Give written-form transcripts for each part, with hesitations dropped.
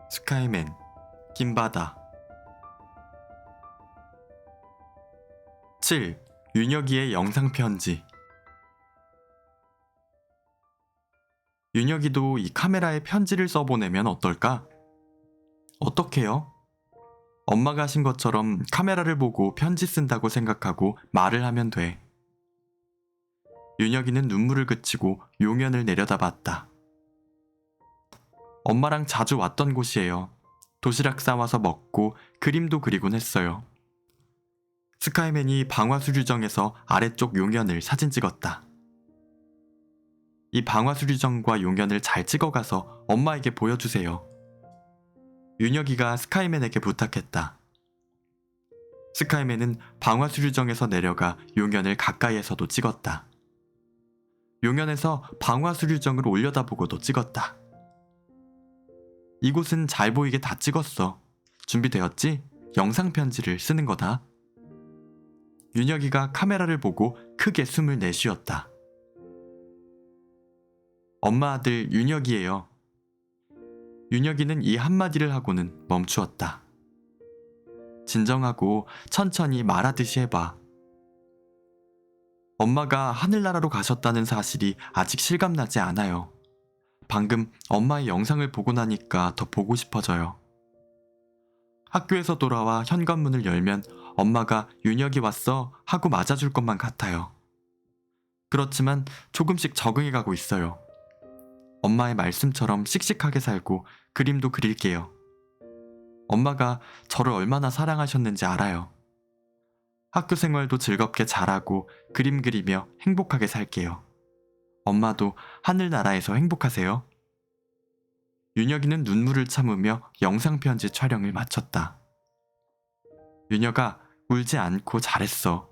스카이맨, 김바다. 7. 윤혁이의 영상편지. 윤혁이도 이 카메라에 편지를 써보내면 어떨까? 어떡해요? 엄마가 하신 것처럼 카메라를 보고 편지 쓴다고 생각하고 말을 하면 돼. 윤혁이는 눈물을 그치고 용연을 내려다봤다. 엄마랑 자주 왔던 곳이에요. 도시락 싸와서 먹고 그림도 그리곤 했어요. 스카이맨이 방화수류정에서 아래쪽 용연을 사진 찍었다. 이 방화수류정과 용연을 잘 찍어가서 엄마에게 보여주세요. 윤혁이가 스카이맨에게 부탁했다. 스카이맨은 방화수류정에서 내려가 용연을 가까이에서도 찍었다. 용연에서 방화수류정을 올려다보고도 찍었다. 이곳은 잘 보이게 다 찍었어. 준비되었지? 영상편지를 쓰는 거다. 윤혁이가 카메라를 보고 크게 숨을 내쉬었다. 엄마 아들 윤혁이에요. 윤혁이는 이 한마디를 하고는 멈추었다. 진정하고 천천히 말하듯이 해봐. 엄마가 하늘나라로 가셨다는 사실이 아직 실감나지 않아요. 방금 엄마의 영상을 보고 나니까 더 보고 싶어져요. 학교에서 돌아와 현관문을 열면 엄마가 윤혁이 왔어 하고 맞아줄 것만 같아요. 그렇지만 조금씩 적응해가고 있어요. 엄마의 말씀처럼 씩씩하게 살고 그림도 그릴게요. 엄마가 저를 얼마나 사랑하셨는지 알아요. 학교 생활도 즐겁게 잘하고 그림 그리며 행복하게 살게요. 엄마도 하늘나라에서 행복하세요. 윤혁이는 눈물을 참으며 영상편지 촬영을 마쳤다. 윤혁아, 울지 않고 잘했어.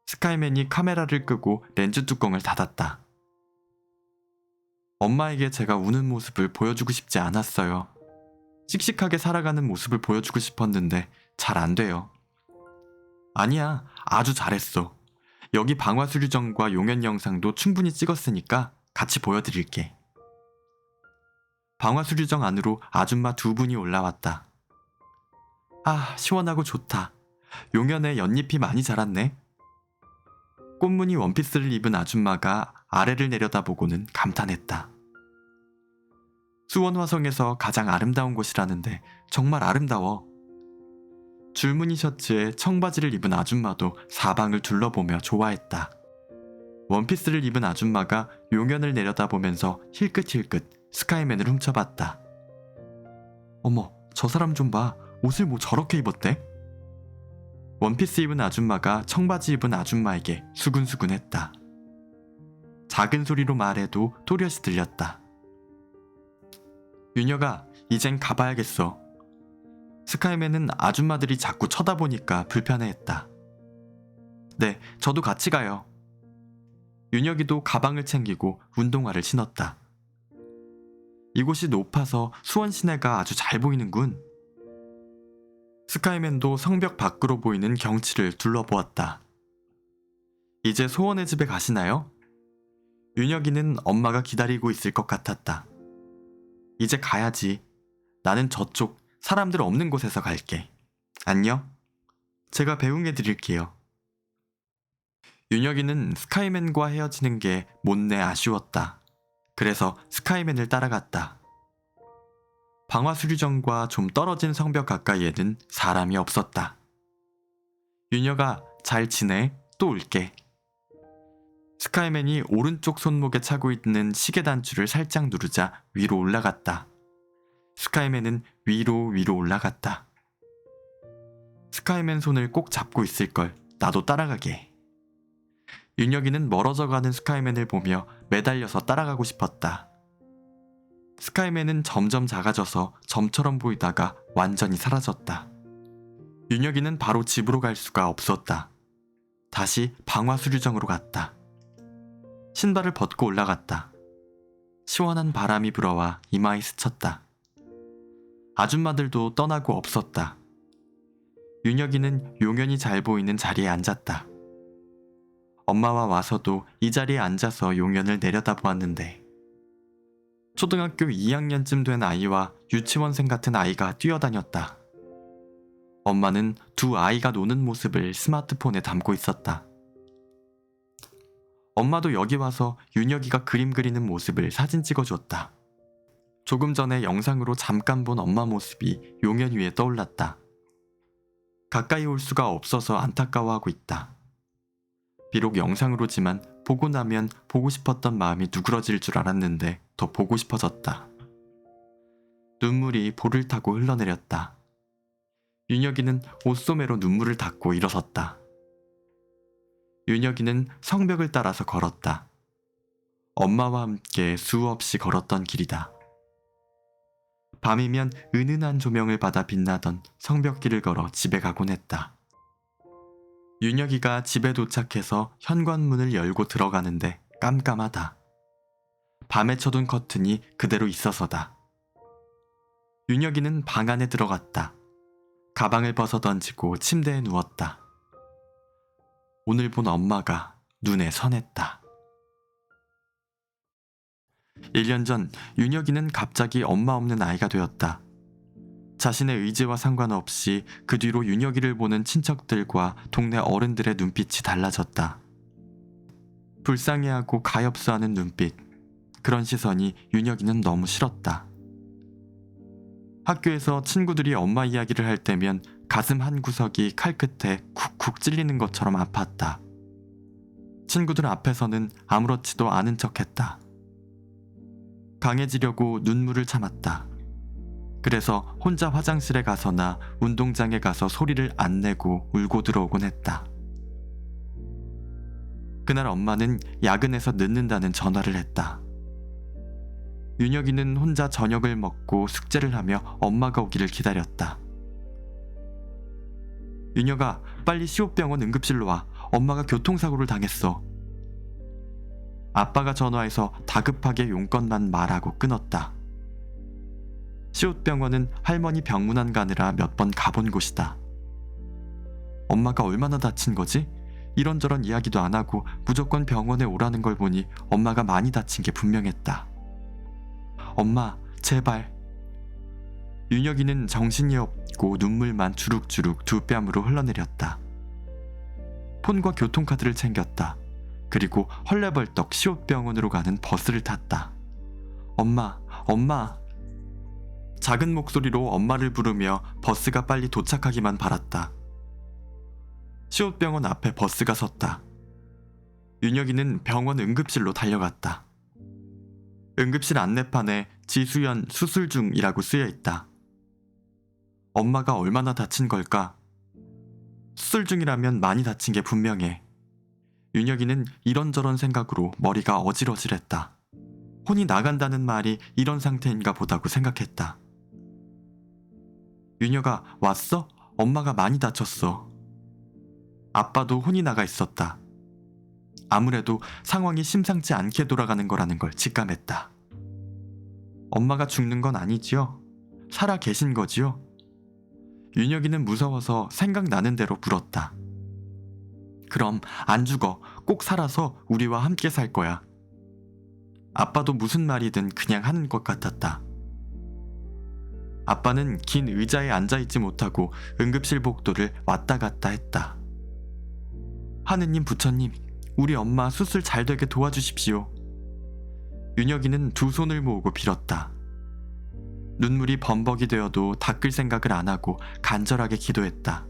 스카이맨이 카메라를 끄고 렌즈 뚜껑을 닫았다. 엄마에게 제가 우는 모습을 보여주고 싶지 않았어요. 씩씩하게 살아가는 모습을 보여주고 싶었는데 잘 안 돼요. 아니야, 아주 잘했어. 여기 방화수류정과 용연 영상도 충분히 찍었으니까 같이 보여드릴게. 방화수류정 안으로 아줌마 두 분이 올라왔다. 아, 시원하고 좋다. 용연에 연잎이 많이 자랐네. 꽃무늬 원피스를 입은 아줌마가 아래를 내려다보고는 감탄했다. 수원화성에서 가장 아름다운 곳이라는데 정말 아름다워. 줄무늬 셔츠에 청바지를 입은 아줌마도 사방을 둘러보며 좋아했다. 원피스를 입은 아줌마가 용연을 내려다보면서 힐끗힐끗 스카이맨을 훔쳐봤다. 어머, 저 사람 좀 봐. 옷을 뭐 저렇게 입었대? 원피스 입은 아줌마가 청바지 입은 아줌마에게 수근수근했다. 작은 소리로 말해도 또렷이 들렸다. 윤혁아, 이젠 가봐야겠어. 스카이맨은 아줌마들이 자꾸 쳐다보니까 불편해했다. 네, 저도 같이 가요. 윤혁이도 가방을 챙기고 운동화를 신었다. 이곳이 높아서 수원 시내가 아주 잘 보이는군. 스카이맨도 성벽 밖으로 보이는 경치를 둘러보았다. 이제 소원의 집에 가시나요? 윤혁이는 엄마가 기다리고 있을 것 같았다. 이제 가야지. 나는 저쪽 사람들 없는 곳에서 갈게. 안녕? 제가 배웅해 드릴게요. 윤혁이는 스카이맨과 헤어지는 게 못내 아쉬웠다. 그래서 스카이맨을 따라갔다. 방화수류정과 좀 떨어진 성벽 가까이에는 사람이 없었다. 윤혁아, 잘 지내? 또 올게. 스카이맨이 오른쪽 손목에 차고 있는 시계 단추를 살짝 누르자 위로 올라갔다. 스카이맨은 위로 올라갔다. 스카이맨 손을 꼭 잡고 있을걸. 나도 따라가게. 윤혁이는 멀어져가는 스카이맨을 보며 매달려서 따라가고 싶었다. 스카이맨은 점점 작아져서 점처럼 보이다가 완전히 사라졌다. 윤혁이는 바로 집으로 갈 수가 없었다. 다시 방화수류정으로 갔다. 신발을 벗고 올라갔다. 시원한 바람이 불어와 이마에 스쳤다. 아줌마들도 떠나고 없었다. 윤혁이는 용연이 잘 보이는 자리에 앉았다. 엄마와 와서도 이 자리에 앉아서 용연을 내려다보았는데 초등학교 2학년쯤 된 아이와 유치원생 같은 아이가 뛰어다녔다. 엄마는 두 아이가 노는 모습을 스마트폰에 담고 있었다. 엄마도 여기 와서 윤혁이가 그림 그리는 모습을 사진 찍어줬다. 조금 전에 영상으로 잠깐 본 엄마 모습이 용연 위에 떠올랐다. 가까이 올 수가 없어서 안타까워하고 있다. 비록 영상으로지만 보고 나면 보고 싶었던 마음이 누그러질 줄 알았는데 더 보고 싶어졌다. 눈물이 볼을 타고 흘러내렸다. 윤혁이는 옷소매로 눈물을 닦고 일어섰다. 윤혁이는 성벽을 따라서 걸었다. 엄마와 함께 수없이 걸었던 길이다. 밤이면 은은한 조명을 받아 빛나던 성벽길을 걸어 집에 가곤 했다. 윤혁이가 집에 도착해서 현관문을 열고 들어가는데 깜깜하다. 밤에 쳐둔 커튼이 그대로 있어서다. 윤혁이는 방 안에 들어갔다. 가방을 벗어 던지고 침대에 누웠다. 오늘 본 엄마가 눈에 선했다. 1년 전 윤혁이는 갑자기 엄마 없는 아이가 되었다. 자신의 의지와 상관없이 그 뒤로 윤혁이를 보는 친척들과 동네 어른들의 눈빛이 달라졌다. 불쌍해하고 가엾어하는 눈빛, 그런 시선이 윤혁이는 너무 싫었다. 학교에서 친구들이 엄마 이야기를 할 때면 가슴 한 구석이 칼끝에 쿡쿡 찔리는 것처럼 아팠다. 친구들 앞에서는 아무렇지도 않은 척했다. 강해지려고 눈물을 참았다. 그래서 혼자 화장실에 가서나 운동장에 가서 소리를 안 내고 울고 들어오곤 했다. 그날 엄마는 야근해서 늦는다는 전화를 했다. 윤혁이는 혼자 저녁을 먹고 숙제를 하며 엄마가 오기를 기다렸다. 윤혁아, 빨리 시옷병원 응급실로 와. 엄마가 교통사고를 당했어. 아빠가 전화해서 다급하게 용건만 말하고 끊었다. 시옷병원은 할머니 병문안 가느라 몇 번 가본 곳이다. 엄마가 얼마나 다친 거지? 이런저런 이야기도 안 하고 무조건 병원에 오라는 걸 보니 엄마가 많이 다친 게 분명했다. 엄마, 제발. 윤혁이는 정신이 없고 눈물만 주룩주룩 두 뺨으로 흘러내렸다. 폰과 교통카드를 챙겼다. 그리고 헐레벌떡 시옷병원으로 가는 버스를 탔다. 엄마, 엄마. 작은 목소리로 엄마를 부르며 버스가 빨리 도착하기만 바랐다. 시옷병원 앞에 버스가 섰다. 윤혁이는 병원 응급실로 달려갔다. 응급실 안내판에 지수연 수술 중이라고 쓰여 있다. 엄마가 얼마나 다친 걸까? 수술 중이라면 많이 다친 게 분명해. 윤혁이는 이런저런 생각으로 머리가 어질어질했다. 혼이 나간다는 말이 이런 상태인가 보다고 생각했다. 윤혁아, 왔어? 엄마가 많이 다쳤어. 아빠도 혼이 나가 있었다. 아무래도 상황이 심상치 않게 돌아가는 거라는 걸 직감했다. 엄마가 죽는 건 아니지요? 살아 계신 거지요? 윤혁이는 무서워서 생각나는 대로 물었다. 그럼 안 죽어. 꼭 살아서 우리와 함께 살 거야. 아빠도 무슨 말이든 그냥 하는 것 같았다. 아빠는 긴 의자에 앉아있지 못하고 응급실 복도를 왔다 갔다 했다. 하느님, 부처님, 우리 엄마 수술 잘 되게 도와주십시오. 윤혁이는 두 손을 모으고 빌었다. 눈물이 범벅이 되어도 닦을 생각을 안 하고 간절하게 기도했다.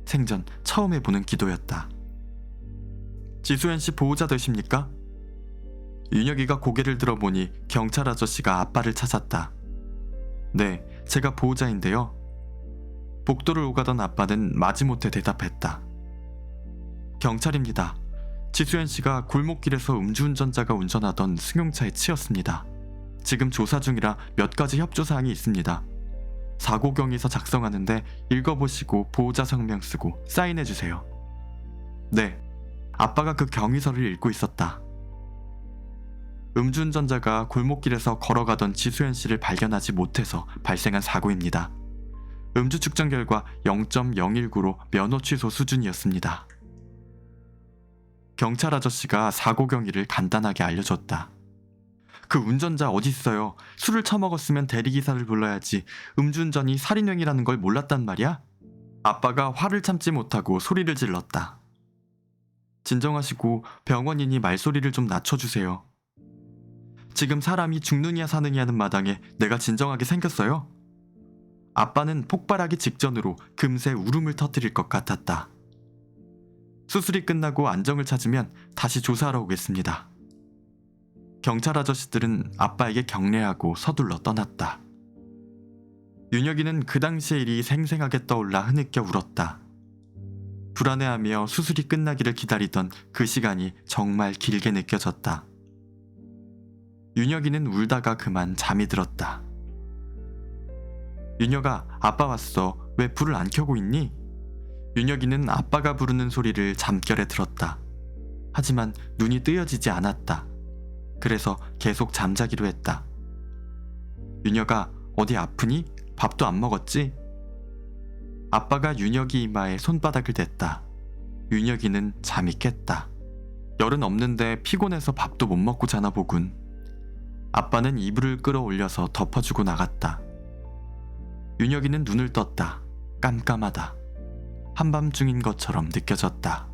생전 처음 해보는 기도였다. 지수연 씨 보호자 되십니까? 윤혁이가 고개를 들어보니 경찰 아저씨가 아빠를 찾았다. 네, 제가 보호자인데요. 복도를 오가던 아빠는 마지못해 대답했다. 경찰입니다. 지수연 씨가 골목길에서 음주운전자가 운전하던 승용차에 치였습니다. 지금 조사 중이라 몇 가지 협조사항이 있습니다. 사고 경위서 작성하는데 읽어보시고 보호자 성명 쓰고 사인해주세요. 네, 아빠가 그 경위서를 읽고 있었다. 음주운전자가 골목길에서 걸어가던 지수연 씨를 발견하지 못해서 발생한 사고입니다. 음주 측정 결과 0.019로 면허 취소 수준이었습니다. 경찰 아저씨가 사고 경위를 간단하게 알려줬다. 그 운전자 어디 있어요? 술을 처먹었으면 대리기사를 불러야지. 음주운전이 살인행위라는 걸 몰랐단 말이야? 아빠가 화를 참지 못하고 소리를 질렀다. 진정하시고 병원이니 말소리를 좀 낮춰주세요. 지금 사람이 죽느냐 사느냐는 마당에 내가 진정하게 생겼어요? 아빠는 폭발하기 직전으로 금세 울음을 터뜨릴 것 같았다. 수술이 끝나고 안정을 찾으면 다시 조사하러 오겠습니다. 경찰 아저씨들은 아빠에게 경례하고 서둘러 떠났다. 윤혁이는 그 당시의 일이 생생하게 떠올라 흐느껴 울었다. 불안해하며 수술이 끝나기를 기다리던 그 시간이 정말 길게 느껴졌다. 윤혁이는 울다가 그만 잠이 들었다. 윤혁아, 아빠 왔어. 왜 불을 안 켜고 있니? 윤혁이는 아빠가 부르는 소리를 잠결에 들었다. 하지만 눈이 뜨여지지 않았다. 그래서 계속 잠자기로 했다. 윤혁아, 어디 아프니? 밥도 안 먹었지? 아빠가 윤혁이 이마에 손바닥을 댔다. 윤혁이는 잠이 깼다. 열은 없는데 피곤해서 밥도 못 먹고 자나 보군. 아빠는 이불을 끌어올려서 덮어주고 나갔다. 윤혁이는 눈을 떴다. 깜깜하다. 한밤중인 것처럼 느껴졌다.